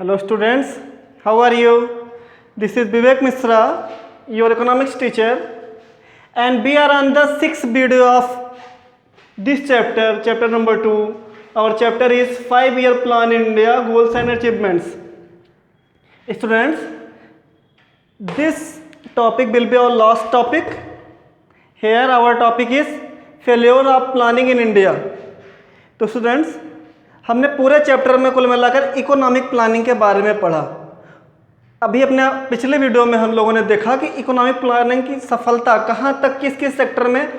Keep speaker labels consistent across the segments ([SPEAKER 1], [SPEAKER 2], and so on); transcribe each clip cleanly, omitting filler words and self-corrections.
[SPEAKER 1] Hello students, how are you? This is Vivek Misra, your economics teacher, and we are on the sixth video of this chapter, chapter number 2. Our chapter is 5-year plan in India, goals and achievements. Students, this topic will be our last topic. Here our topic is failure of planning in India. तो students, हमने पूरे chapter में कुल मिलाकर economic planning के बारे में पढ़ा। अभी अपने पिछले वीडियो में हम लोगों ने देखा कि इकोनॉमिक प्लानिंग की सफलता कहाँ तक किस किस सेक्टर में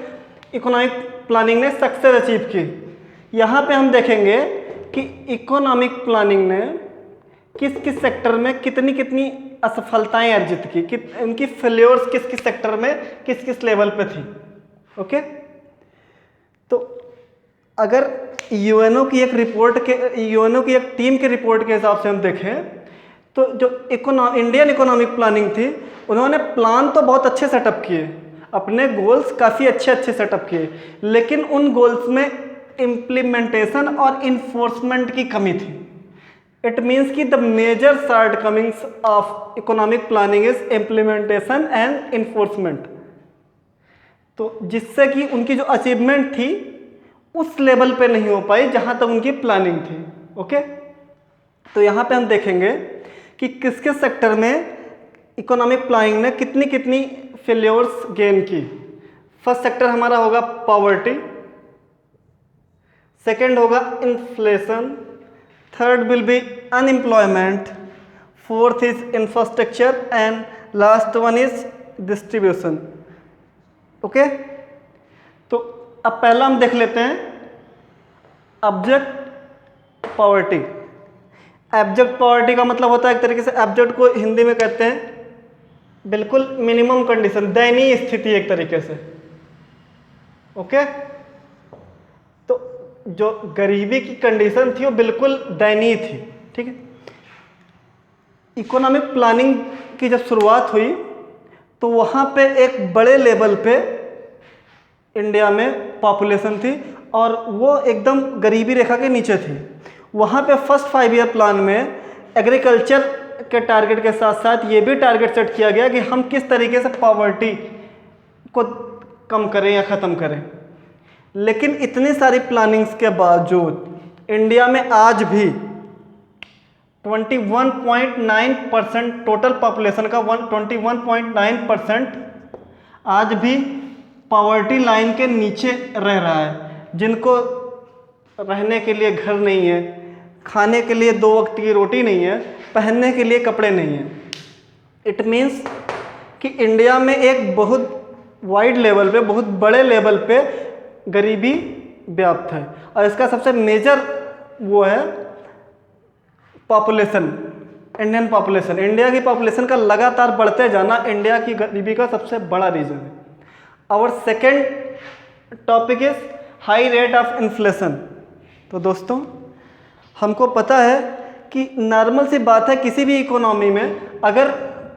[SPEAKER 1] इकोनॉमिक प्लानिंग ने सक्सेस अचीव की। यहाँ पे हम देखेंगे कि इकोनॉमिक प्लानिंग ने किस किस सेक्टर में कितनी कितनी असफलताएं अर्जित की, उनकी फेल्योर्स किस किस सेक्टर में किस किस लेवल पे थी। ओके, तो अगर यूएनओ की एक टीम की रिपोर्ट के हिसाब से हम देखें तो जो इंडियन इकोनॉमिक प्लानिंग थी, उन्होंने प्लान तो बहुत अच्छे सेटअप किए, अपने गोल्स काफ़ी अच्छे सेटअप किए, लेकिन उन गोल्स में इम्प्लीमेंटेशन और इन्फोर्समेंट की कमी थी। इट मीन्स कि the major shortcomings of economic planning is implementation and enforcement. तो जिससे कि उनकी जो अचीवमेंट थी उस लेवल पे नहीं हो पाई जहां तक उनकी प्लानिंग थी। ओके, तो यहाँ पे हम देखेंगे कि किस किस सेक्टर में इकोनॉमिक प्लानिंग ने कितनी कितनी फेल्योर्स गेन की। फर्स्ट सेक्टर हमारा होगा पॉवर्टी, सेकंड होगा inflation, third will be unemployment, fourth is infrastructure and last one is distribution. Okay, तो अब पहला हम देख लेते हैं एब्जेक्ट पॉवर्टी। एब्जेक्ट पॉवर्टी का मतलब होता है एक तरीके से, एब्जेक्ट को हिंदी में कहते हैं बिल्कुल मिनिमम कंडीशन, दयनीय स्थिति एक तरीके से। ओके, तो जो गरीबी की कंडीशन थी वो बिल्कुल दयनीय थी। ठीक है, इकोनॉमिक प्लानिंग की जब शुरुआत हुई तो वहाँ पे एक बड़े लेवल पे इंडिया में पॉपुलेशन थी और वो एकदम गरीबी रेखा के नीचे थी। वहाँ पे फर्स्ट 5-ईयर प्लान में एग्रीकल्चर के टारगेट के साथ साथ ये भी टारगेट सेट किया गया कि हम किस तरीके से पॉवर्टी को कम करें या ख़त्म करें। लेकिन इतनी सारी प्लानिंग्स के बावजूद इंडिया में आज भी 21.9% टोटल पॉपुलेशन का 21.9% आज भी पॉवर्टी लाइन के नीचे रह रहा है, जिनको रहने के लिए घर नहीं है, खाने के लिए 2 वक्त की रोटी नहीं है, पहनने के लिए कपड़े नहीं हैं। इट मीन्स कि इंडिया में एक बहुत वाइड लेवल पे, बहुत बड़े लेवल पे गरीबी व्याप्त है। और इसका सबसे मेजर वो है पॉपुलेशन, इंडियन पॉपुलेशन। इंडिया की पॉपुलेशन का लगातार बढ़ते जाना इंडिया की गरीबी का सबसे बड़ा रीज़न है। Our second topic is high rate of inflation. तो दोस्तों, हमको पता है कि नॉर्मल सी बात है, किसी भी इकोनॉमी में अगर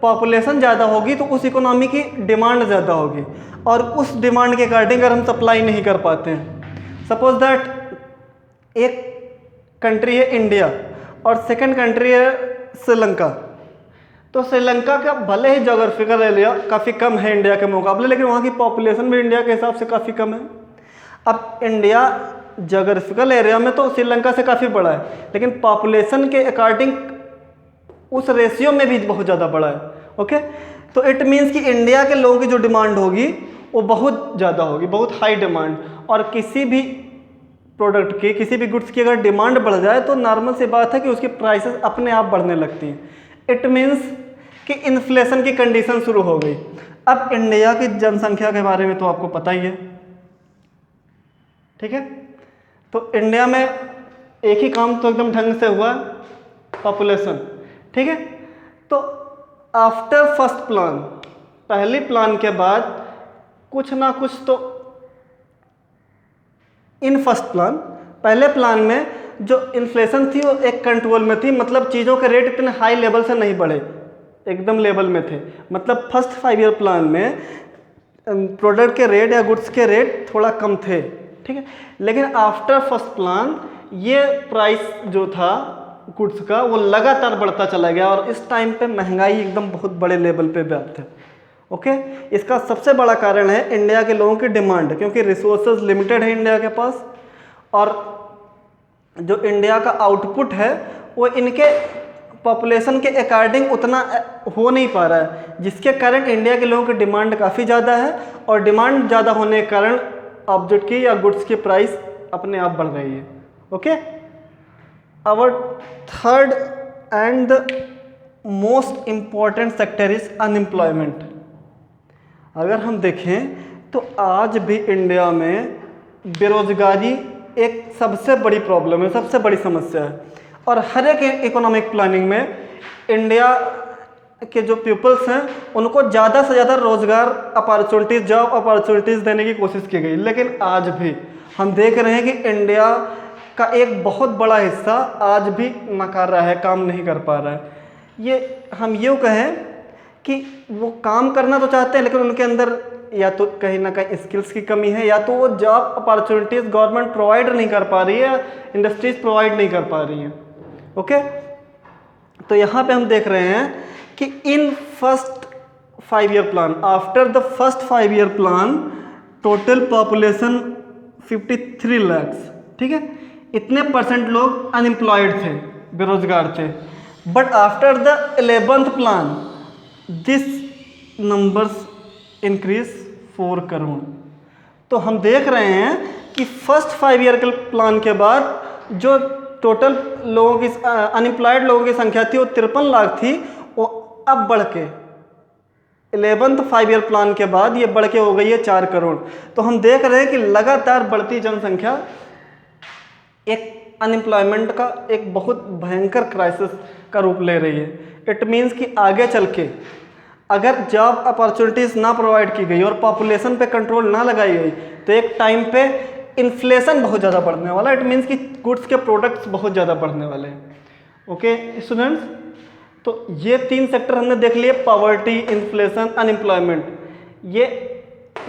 [SPEAKER 1] पॉपुलेशन ज़्यादा होगी तो उस इकोनॉमी की डिमांड ज़्यादा होगी, और उस डिमांड के अकॉर्डिंग अगर हम सप्लाई नहीं कर पाते हैं, सपोज दैट एक कंट्री है इंडिया और सेकंड कंट्री है श्रीलंका। तो श्रीलंका का भले ही जोग्राफिकल एरिया काफ़ी कम है इंडिया के मुकाबले, लेकिन वहाँ की पॉपुलेशन भी इंडिया के हिसाब से काफ़ी कम है। अब इंडिया जोग्राफिकल एरिया में तो श्रीलंका से काफ़ी बड़ा है, लेकिन पॉपुलेशन के अकॉर्डिंग उस रेशियो में भी बहुत ज़्यादा बड़ा है। ओके, तो इट मीन्स कि इंडिया के लोगों की जो डिमांड होगी वो बहुत ज़्यादा होगी, बहुत हाई डिमांड। और किसी भी प्रोडक्ट की, किसी भी गुड्स की अगर डिमांड बढ़ जाए तो नॉर्मल सी बात है कि उसकी प्राइसेस अपने आप बढ़ने लगती हैं। इट मीन्स कि इन्फ्लेशन की कंडीशन शुरू हो गई। अब इंडिया की जनसंख्या के बारे में तो आपको पता ही है, ठीक है। तो इंडिया में एक ही काम तो एकदम ढंग से हुआ, पॉपुलेशन, ठीक है। तो आफ्टर फर्स्ट प्लान, पहली प्लान के बाद कुछ ना कुछ तो इन फर्स्ट प्लान, पहले प्लान में जो इन्फ्लेशन थी वो एक कंट्रोल में थी, मतलब चीज़ों के रेट इतने हाई लेवल से नहीं बढ़े, एकदम लेवल में थे। मतलब फर्स्ट 5-ईयर प्लान में प्रोडक्ट के रेट या गुड्स के रेट थोड़ा कम थे, ठीक है। लेकिन आफ्टर फर्स्ट प्लान ये प्राइस जो था गुड्स का वो लगातार बढ़ता चला गया और इस टाइम पे महंगाई एकदम बहुत बड़े लेवल पे व्याप्त है। ओके, इसका सबसे बड़ा कारण है इंडिया के लोगों की डिमांड, क्योंकि रिसोर्सेज लिमिटेड है इंडिया के पास और जो इंडिया का आउटपुट है वो इनके पॉपुलेशन के अकॉर्डिंग उतना हो नहीं पा रहा है, जिसके कारण इंडिया के लोगों की डिमांड काफ़ी ज़्यादा है और डिमांड ज़्यादा होने के कारण ऑब्जेक्ट की या गुड्स की प्राइस अपने आप बढ़ रही है। Okay, our third and the most important sector is unemployment. अगर हम देखें तो आज भी इंडिया में बेरोजगारी एक सबसे बड़ी प्रॉब्लम है, सबसे बड़ी समस्या है और हर एक इकोनॉमिक प्लानिंग में इंडिया के जो पीपल्स हैं उनको ज़्यादा से ज़्यादा रोज़गार अपॉर्चुनिटीज़, जॉब अपॉर्चुनिटीज़ देने की कोशिश की गई, लेकिन आज भी हम देख रहे हैं कि इंडिया का एक बहुत बड़ा हिस्सा आज भी नकार रहा है, काम नहीं कर पा रहा है। ये हम यूँ कहें कि वो काम करना तो चाहते हैं लेकिन उनके अंदर या तो कहीं ना कहीं स्किल्स की कमी है या तो वो जॉब अपॉर्चुनिटीज़ गवर्नमेंट प्रोवाइड नहीं कर पा रही है, इंडस्ट्रीज प्रोवाइड नहीं कर पा रही हैं। ओके, तो यहाँ पे हम देख रहे हैं कि in first 5 year plan, after the first 5 year plan total population 53 lakhs, ठीक है, इतने परसेंट लोग अनएम्प्लॉयड थे, बेरोजगार थे। But after the 11th plan this numbers increase 4 crore. तो हम देख रहे हैं कि फर्स्ट 5 ईयर के प्लान के बाद जो टोटल लोगों की अनएम्प्लॉयड लोगों की संख्या थी वो 53 लाख थी, वो अब बढ़ के 11th 5 ईयर प्लान के बाद ये बढ़ के हो गई है 4 करोड़। तो हम देख रहे हैं कि लगातार बढ़ती जनसंख्या एक अनएम्प्लॉयमेंट का एक बहुत भयंकर क्राइसिस का रूप ले रही है। इट मीन्स कि आगे चल के अगर जॉब अपॉर्चुनिटीज़ ना प्रोवाइड की गई और पॉपुलेशन पे कंट्रोल ना लगाई गई तो एक टाइम पे इन्फ्लेशन बहुत ज़्यादा बढ़ने वाला है। इट मीन्स कि गुड्स के प्रोडक्ट्स बहुत ज़्यादा बढ़ने वाले हैं। ओके स्टूडेंट्स, तो ये 3 सेक्टर हमने देख लिए, पॉवर्टी, इन्फ्लेशन, अनएम्प्लॉयमेंट। ये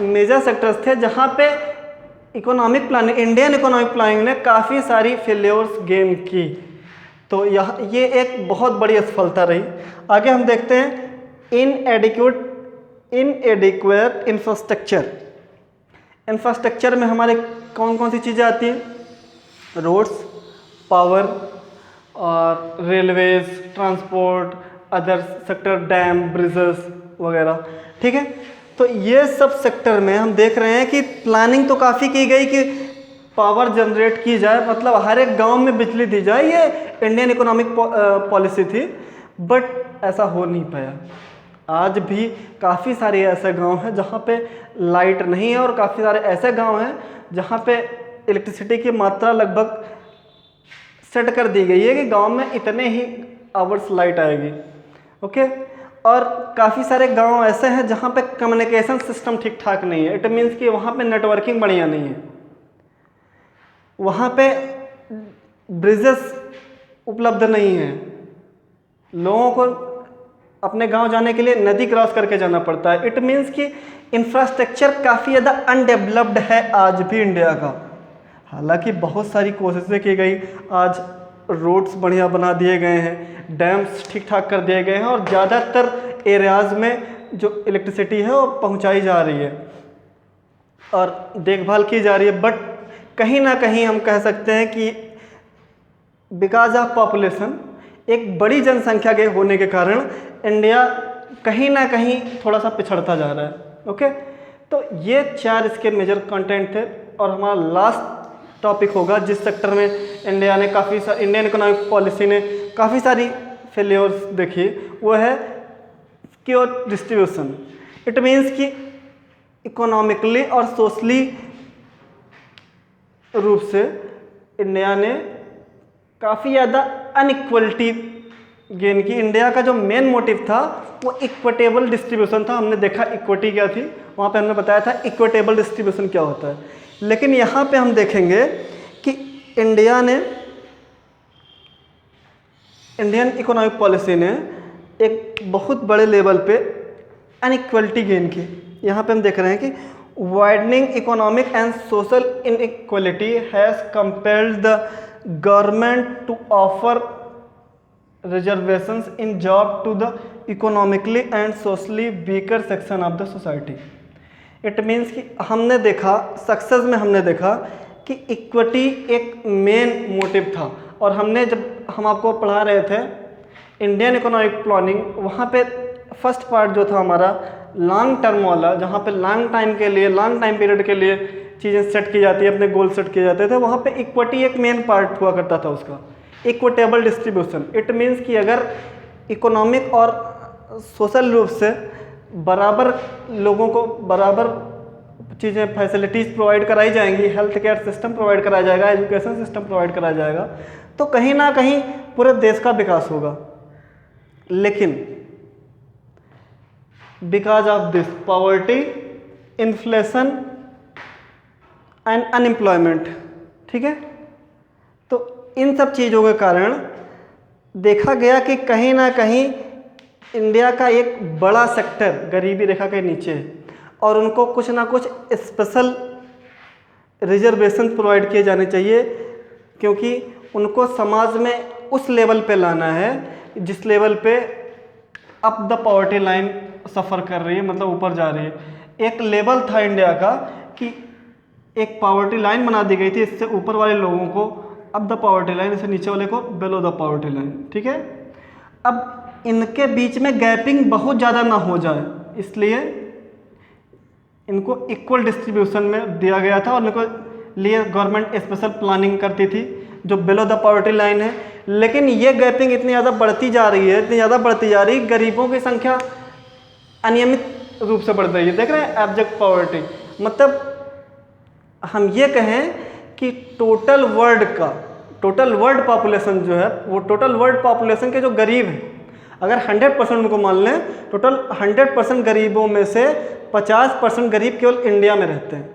[SPEAKER 1] मेजर सेक्टर्स थे जहाँ पे economic planning, Indian economic planning ने काफ़ी सारी फेल्योर्स गेन की। तो ये एक बहुत बड़ी असफलता रही। आगे हम देखते हैं इनएडिक्वेट इंफ्रास्ट्रक्चर। इंफ्रास्ट्रक्चर में हमारे कौन कौन सी चीज़ें आती हैं? रोड्स, पावर और railways, transport, other sector, dam, bridges वगैरह, ठीक है। तो ये सब सेक्टर में हम देख रहे हैं कि प्लानिंग तो काफ़ी की गई कि पावर जनरेट की जाए, मतलब हर एक गांव में बिजली दी जाए, ये इंडियन इकोनॉमिक पॉलिसी थी, बट ऐसा हो नहीं पाया। आज भी काफ़ी सारे ऐसे गांव हैं जहाँ पे लाइट नहीं है और काफ़ी सारे ऐसे गांव हैं जहाँ पे इलेक्ट्रिसिटी की मात्रा लगभग सेट कर दी गई है कि गांव में इतने ही आवर्स लाइट आएगी। ओके, और काफ़ी सारे गांव ऐसे हैं जहाँ पे कम्युनिकेशन सिस्टम ठीक ठाक नहीं है। इट मीन्स कि वहाँ पे नेटवर्किंग बढ़िया नहीं है, वहाँ पे ब्रिजेस उपलब्ध नहीं है, लोगों को अपने गांव जाने के लिए नदी क्रॉस करके जाना पड़ता है। इट मीन्स कि इंफ्रास्ट्रक्चर काफ़ी ज़्यादा अनडेवलप्ड है आज भी इंडिया का। हालांकि बहुत सारी कोशिशें की गई, आज रोड्स बढ़िया बना दिए गए हैं, डैम्स ठीक ठाक कर दिए गए हैं और ज़्यादातर एरियाज़ में जो इलेक्ट्रिसिटी है वो पहुंचाई जा रही है और देखभाल की जा रही है। बट कहीं ना कहीं हम कह सकते हैं कि बिकॉज ऑफ पॉपुलेशन, एक बड़ी जनसंख्या के होने के कारण इंडिया कहीं ना कहीं थोड़ा सा पिछड़ता जा रहा है। ओके, तो ये 4 इसके मेजर कंटेंट थे और हमारा लास्ट टॉपिक होगा जिस सेक्टर में इंडिया ने इंडियन इकोनॉमिक पॉलिसी ने काफ़ी सारी फेल्योर्स देखी, वो है सिक्योर डिस्ट्रीब्यूशन। इट मीन्स कि इकोनॉमिकली और सोशली रूप से इंडिया ने काफ़ी ज़्यादा अनइक्वलिटी गेन की। इंडिया का जो मेन मोटिव था वो इक्विटेबल डिस्ट्रीब्यूशन था। हमने देखा इक्विटी क्या थी, वहाँ पे हमने बताया था इक्विटेबल डिस्ट्रीब्यूशन क्या होता है। लेकिन यहाँ पे हम देखेंगे कि इंडियन इकोनॉमिक पॉलिसी ने एक बहुत बड़े लेवल पे अनइक्वलिटी गेन की। यहाँ पे हम देख रहे हैं कि widening economic and social inequality has compelled the government to offer reservations in job to the economically and socially weaker section of the society. It means कि हमने देखा, सक्सेस में हमने देखा कि इक्विटी एक मेन मोटिव था। और हमने जब हम आपको पढ़ा रहे थे इंडियन इकोनॉमिक प्लानिंग, वहाँ पे फर्स्ट पार्ट जो था हमारा लॉन्ग टर्म वाला, जहाँ पे लॉन्ग टाइम के लिए, लॉन्ग टाइम पीरियड के लिए चीज़ें सेट की जाती है, अपने गोल सेट किए जाते थे, वहाँ पे इक्विटी एक मेन पार्ट हुआ करता था उसका, इक्विटेबल डिस्ट्रीब्यूशन। इट मीन्स कि अगर इकोनॉमिक और सोशल रूप से बराबर लोगों को बराबर चीज़ें फैसिलिटीज़ प्रोवाइड कराई जाएंगी, हेल्थ केयर सिस्टम प्रोवाइड कराया जाएगा, एजुकेशन सिस्टम प्रोवाइड कराया जाएगा, तो कहीं ना कहीं पूरे देश का विकास होगा। लेकिन because of this poverty, inflation and unemployment, ठीक है, तो इन सब चीज़ों के कारण देखा गया कि कहीं ना कहीं इंडिया का एक बड़ा सेक्टर गरीबी रेखा के नीचे है और उनको कुछ ना कुछ स्पेशल रिजर्वेशन प्रोवाइड किए जाने चाहिए, क्योंकि उनको समाज में उस लेवल पे लाना है जिस लेवल पे अप द पॉवर्टी लाइन सफ़र कर रही है, मतलब ऊपर जा रही है। एक लेवल था इंडिया का कि एक पॉवर्टी लाइन बना दी गई थी, इससे ऊपर वाले लोगों को अप द पॉवर्टी लाइन, इससे नीचे वाले को बिलो द पॉवर्टी लाइन, ठीक है। अब इनके बीच में गैपिंग बहुत ज़्यादा ना हो जाए, इसलिए इनको इक्वल डिस्ट्रीब्यूशन में दिया गया था और इनको लिए गवर्नमेंट स्पेशल प्लानिंग करती थी जो बिलो द पॉवर्टी लाइन है। लेकिन ये गैपिंग इतनी ज़्यादा बढ़ती जा रही है, इतनी ज़्यादा बढ़ती जा रही है, गरीबों की संख्या अनियमित रूप से बढ़ रही है। देख रहे हैं एब्जेक्ट पॉवर्टी, मतलब हम ये कहें कि टोटल वर्ल्ड पॉपुलेशन जो है, वो टोटल वर्ल्ड पॉपुलेशन के जो गरीब हैं, अगर 100% उनको मान लें, टोटल 100% गरीबों में से 50% गरीब केवल इंडिया में रहते हैं।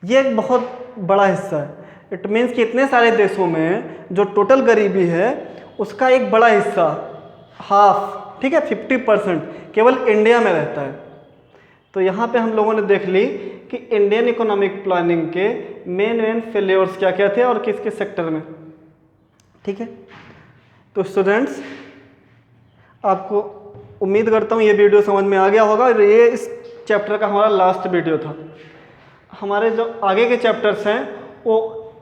[SPEAKER 1] ये एक बहुत बड़ा हिस्सा है। इट मीन्स कि इतने सारे देशों में जो टोटल गरीबी है उसका एक बड़ा हिस्सा, हाफ, ठीक है, 50% केवल इंडिया में रहता है। तो यहाँ पे हम लोगों ने देख ली कि इंडियन इकोनॉमिक प्लानिंग के मेन फेलियर्स क्या क्या थे और किस किस सेक्टर में, ठीक है। तो स्टूडेंट्स, आपको उम्मीद करता हूँ ये वीडियो समझ में आ गया होगा। और ये इस चैप्टर का हमारा लास्ट वीडियो था। हमारे जो आगे के चैप्टर्स हैं वो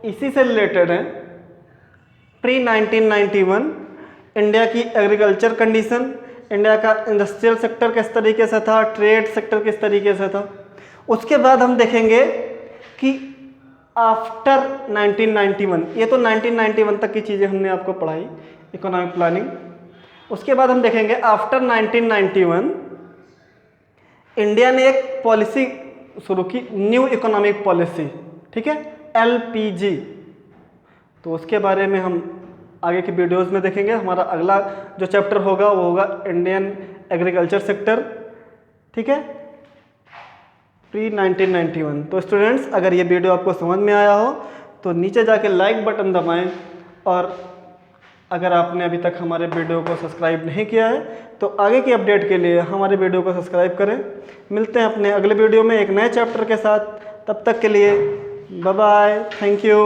[SPEAKER 1] इसी से रिलेटेड हैं। प्री 1991 इंडिया की एग्रीकल्चर कंडीशन, इंडिया का इंडस्ट्रियल सेक्टर किस तरीके से था, ट्रेड सेक्टर किस तरीके से था। उसके बाद हम देखेंगे कि आफ्टर 1991, ये तो 1991 तक की चीज़ें हमने आपको पढ़ाई इकोनॉमिक प्लानिंग। उसके बाद हम देखेंगे आफ्टर 1991 इंडिया ने एक पॉलिसी शुरू की, न्यू इकोनॉमिक पॉलिसी, ठीक है, LPG। तो उसके बारे में हम आगे की वीडियोस में देखेंगे। हमारा अगला जो चैप्टर होगा वो होगा इंडियन एग्रीकल्चर सेक्टर, ठीक है, प्री 1991। तो स्टूडेंट्स, अगर ये वीडियो आपको समझ में आया हो तो नीचे जाके लाइक बटन दबाएं, और अगर आपने अभी तक हमारे वीडियो को सब्सक्राइब नहीं किया है तो आगे की अपडेट के लिए हमारे वीडियो को सब्सक्राइब करें। मिलते हैं अपने अगले वीडियो में एक नए चैप्टर के साथ। तब तक के लिए बाय बाय, थैंक यू।